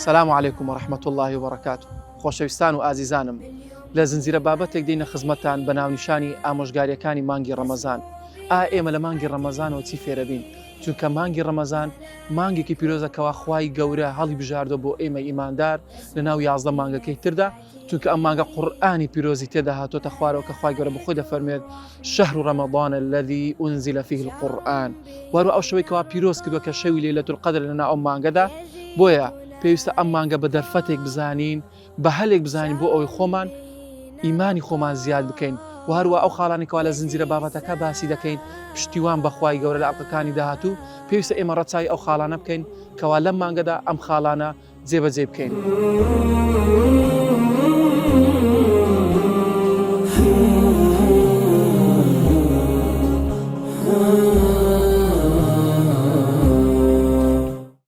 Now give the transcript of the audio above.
سلام علیکم و رحمة الله وبركاته. خۆشەویستان و ئازیزانم، لە زنجیرە بابەتێک دێینە خزمەتتان بە ناونیشانی ئامۆژگاریەکانی مانگی ڕەمەزان. ئێمە لە مانگی ڕەمەزانەوە چی فێرە بین؟ چونکە مانگی ڕەمەزان مانگێکی پیرۆزەکەەوە خوای گەورە هەڵی بژاردە بۆ ئێمە ئیماندار لە ناو 11 مانگەکەی تردا، چونکە ئەم مانگە قورئانی پیرۆزی تێدا هاتۆتە خوارەوە کە خوای گەورە بەخۆی دەفەرمێت شهر رمضان الذي أنزل فيه القرآن. وەرە ئەو شەوەی کەوا پیرۆز کردووە کە شەوی لەیلەتول القەدر لەناو ئەم مانگەدا، بۆیە پێویستە ئەم مانگە بە دەرفەتێک بزانین، بە هەلێک بزانین بۆ ئەوەی خۆمان ئیمانی خۆمان زیاد بکەین. و هەروە ئەو خاڵانی کەوا لە زنجیرە بابەتەکە باسی دەکەین پشتیوان بەخوای گەورە لە ئەڵلقەکانی داهاتوو، پێویستە ئێمە ڕەچاوی ئەو خاڵانە بکەین کەوا لەم مانگەدا ئەم خاڵانە جێبەجێ بکەین.